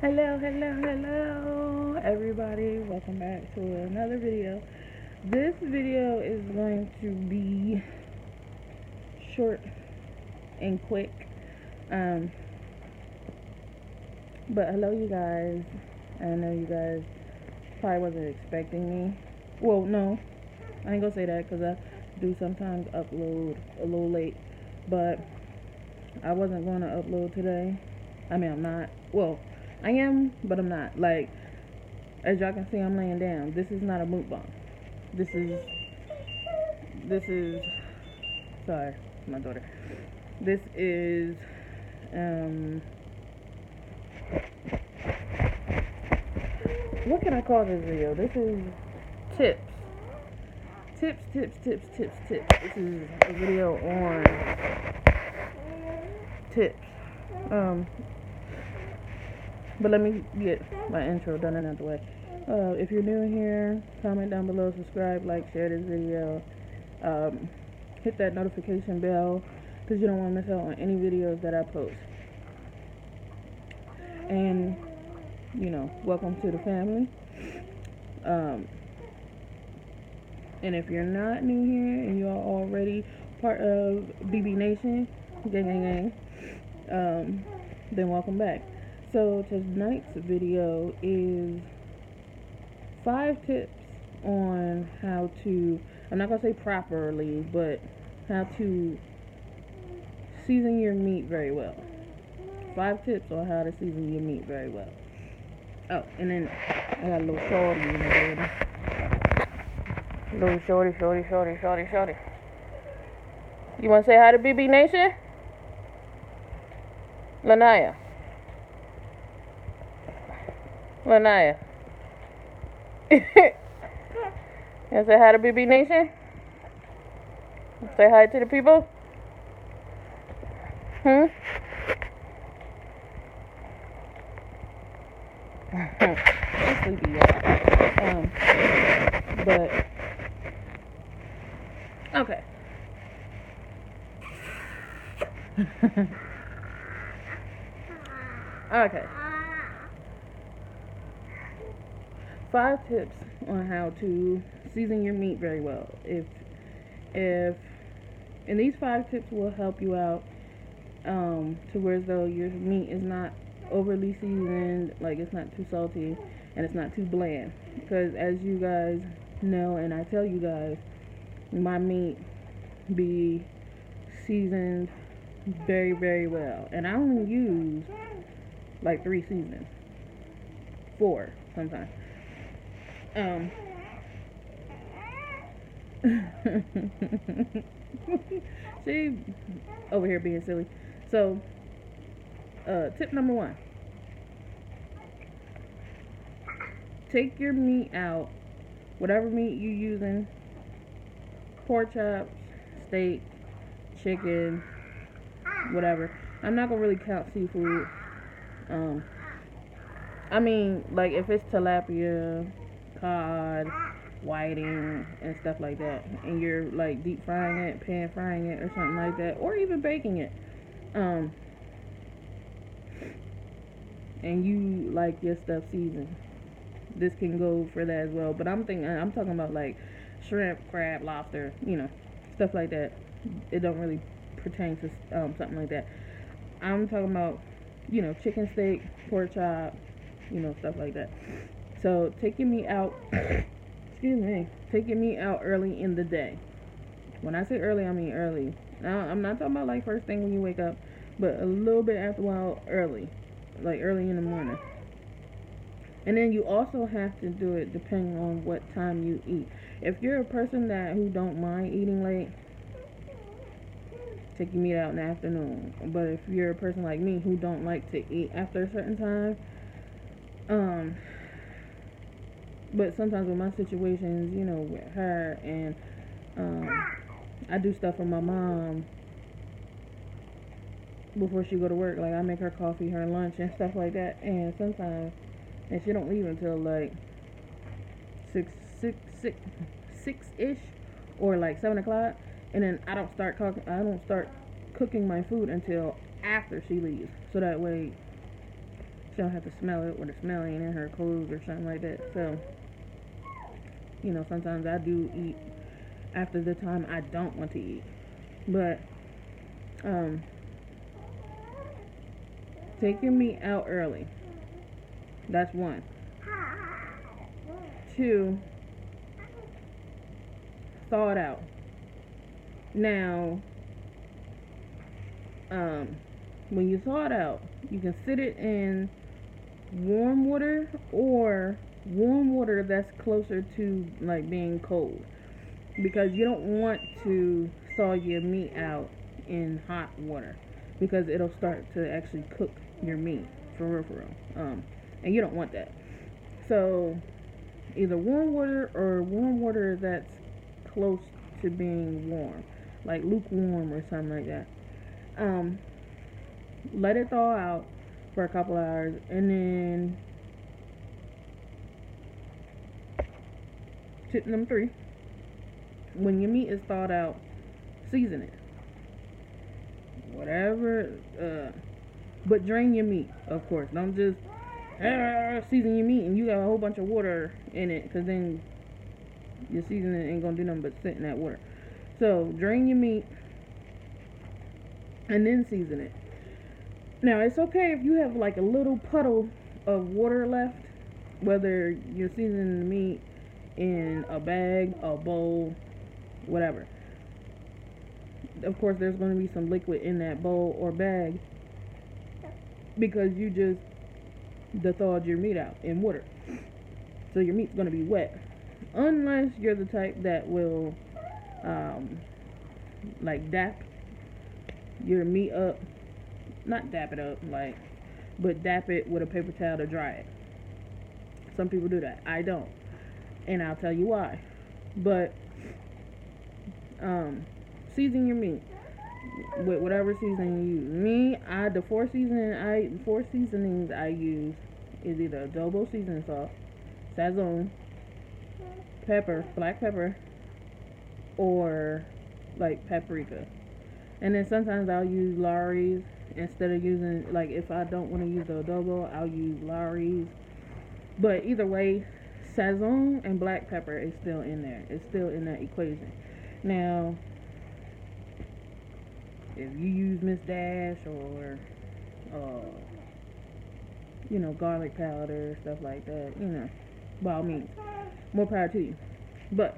Hello, everybody. Welcome back to another video. This video is going to be short and quick. Um, but hello, you guys. I know you guys probably wasn't expecting me. Well, no, I ain't gonna say that because I do sometimes upload a little late. But I wasn't going to upload today. I mean, I'm not. Well, I am, but I'm not. Like, as y'all can see, I'm laying down. This is not a mukbang. This is, sorry, my daughter. This is, what can I call this video? This is tips. Tips. This is a video on tips. But let me get my intro done and out the way. If you're new here, comment down below, subscribe, like, share this video. Hit that notification bell because you don't want to miss out on any videos that I post. And, welcome to the family. And if you're not new here and you are already part of BB Nation, gang, then welcome back. So tonight's video is 5 tips on how to, I'm not going to say properly, but how to season your meat very well. 5 tips on how to season your meat very well. Oh, and then I got a little shorty in the building. Little shorty. You want to say hi to BB Nation? Nay&nyha. You want to say hi to BB Nation? Say hi to the people? I'm sleepy, y'all. But okay. Okay. 5 tips on how to season your meat very well. And these 5 tips will help you out to where as though your meat is not overly seasoned, like it's not too salty and it's not too bland. Because as you guys know, and I tell you guys, my meat be seasoned very, very well. And I only use like 3 seasonings. 4 sometimes. She over here being silly. So, tip number 1. Take your meat out, whatever meat you're using, pork chops, steak, chicken, whatever. I'm not gonna really count seafood. I mean, like if it's tilapia, cod, whiting, and stuff like that, and you're like deep frying it, pan frying it, or something like that, or even baking it, and you like your stuff seasoned, this can go for that as well. But I'm talking about like shrimp, crab, lobster, stuff like that. It don't really pertain to something like that. I'm talking about, chicken steak, pork chop, stuff like that. So take your meat out. Excuse me. Take your meat out early in the day. When I say early, I mean early. Now, I'm not talking about like first thing when you wake up, but a little bit after a while, early, like early in the morning. And then you also have to do it depending on what time you eat. If you're a person who don't mind eating late, take your meat out in the afternoon. But if you're a person like me who don't like to eat after a certain time, but sometimes with my situations, with her and I do stuff for my mom before she go to work. Like I make her coffee, her lunch, and stuff like that. And sometimes, and she don't leave until like 6-ish, or like 7 o'clock. And then I don't start cooking my food until after she leaves. So that way she don't have to smell it, or the smell ain't in her clothes or something like that. So, sometimes I do eat after the time I don't want to eat. But um, take your meat out early. That's one. Two, thaw it out. Now, when you thaw it out, you can sit it in warm water or warm water that's closer to like being cold, because you don't want to thaw your meat out in hot water, because it'll start to actually cook your meat for real. And you don't want that. So either warm water or warm water that's close to being warm, like lukewarm or something like that. Let it thaw out for a couple hours, and then tip number 3: when your meat is thawed out, season it. Whatever, but drain your meat, of course. Don't just season your meat and you got a whole bunch of water in it, because then your seasoning ain't gonna do nothing but sit in that water. So drain your meat and then season it. Now, it's okay if you have like a little puddle of water left, whether you're seasoning the meat in a bag, a bowl, whatever. Of course, there's going to be some liquid in that bowl or bag because you just thawed your meat out in water. So your meat's going to be wet. Unless you're the type that will like dap your meat up. Not dap it up, but dap it with a paper towel to dry it. Some people do that. I don't. And I'll tell you why. But season your meat with whatever seasoning you use. The four seasonings I use is either adobo seasoning salt, sazon, pepper, black pepper, or like paprika. And then sometimes I'll use Lawry's instead of using, like, if I don't want to use the adobo, I'll use Lawry's. But either way, sazon and black pepper is still in there. It's still in that equation. Now, if you use Miss Dash or garlic powder, stuff like that, by all means, more power to you. But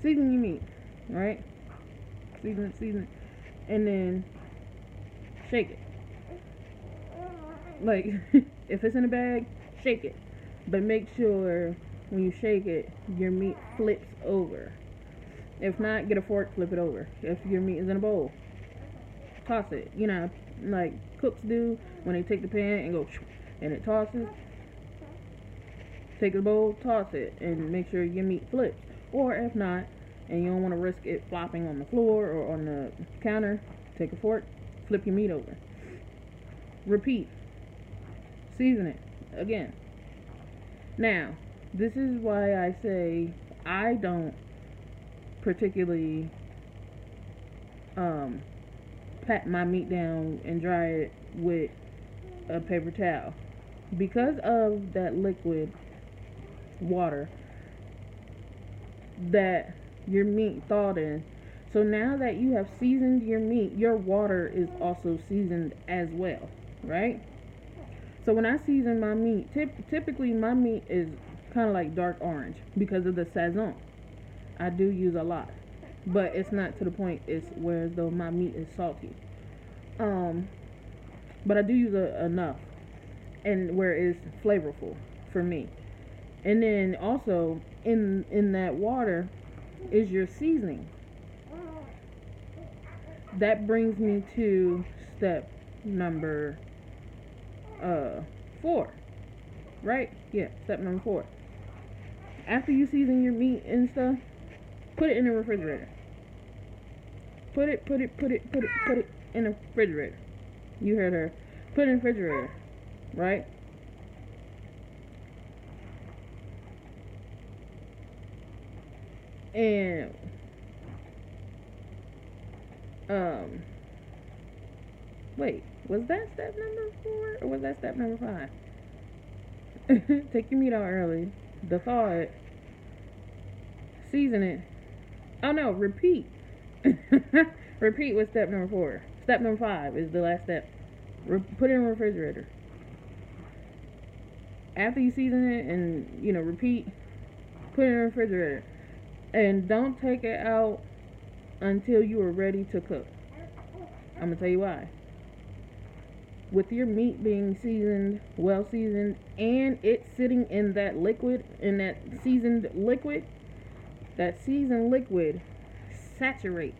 season your meat, right? Season it, and then shake it. Like, if it's in a bag, shake it, but make sure when you shake it, your meat flips over. If not, get a fork, flip it over. If your meat is in a bowl, toss it. Like cooks do when they take the pan and go, and it tosses. Take the bowl, toss it, and make sure your meat flips. Or if not, and you don't want to risk it flopping on the floor or on the counter, take a fork, flip your meat over. Repeat. Season it again. Now, this is why I say I don't particularly pat my meat down and dry it with a paper towel, because of that liquid water that your meat thawed in. So now that you have seasoned your meat, your water is also seasoned as well, right? So when I season my meat, typically my meat is kind of like dark orange because of the sazon. I do use a lot, but it's not to the point it's where as though my meat is salty. But I do use enough, and where it's flavorful for me. And then also in that water is your seasoning. That brings me to step number 4, right? Yeah, step number 4. After you season your meat and stuff, put it in the refrigerator. Put it in the refrigerator. You heard her. Put it in the refrigerator, right? And Wait, was that step number 4 or was that step number 5? Take your meat out early, thaw it, season it. Oh no, repeat. Repeat was step number 4. Step number 5 is the last step. Put it in the refrigerator. After you season it and, repeat, put it in the refrigerator. And don't take it out until you are ready to cook. I'm going to tell you why. With your meat being seasoned, well seasoned, and it sitting in that liquid, in that seasoned liquid, that seasoned liquid saturates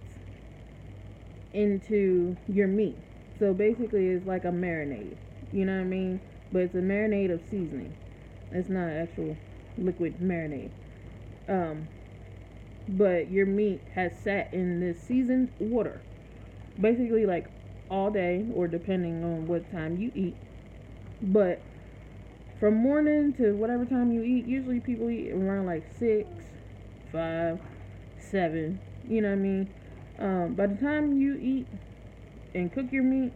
into your meat. So basically it's like a marinade. You know what I mean? But it's a marinade of seasoning. It's not an actual liquid marinade. But your meat has sat in this seasoned water. Basically like all day, or depending on what time you eat. But from morning to whatever time you eat, usually people eat around like 6, 5, 7. You know what I mean? By the time you eat and cook your meat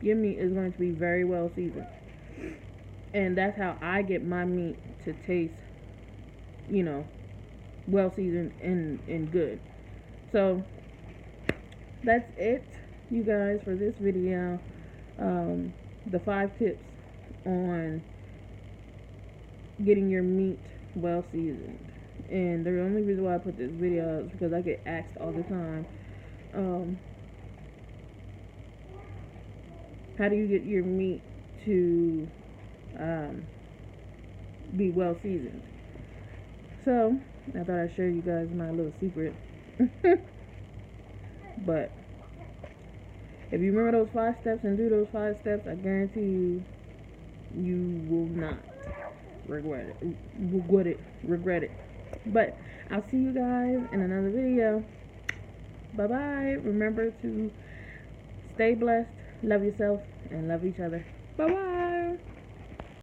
is going to be very well seasoned. And that's how I get my meat to taste, well seasoned and good. So that's it, you guys, for this video. The 5 tips on getting your meat well seasoned. And the only reason why I put this video out is because I get asked all the time, how do you get your meat to be well seasoned? So I thought I'd share you guys my little secret. But if you remember those 5 steps and do those 5 steps, I guarantee you will not regret it. But I'll see you guys in another video. Bye bye. Remember to stay blessed, love yourself, and love each other. Bye bye.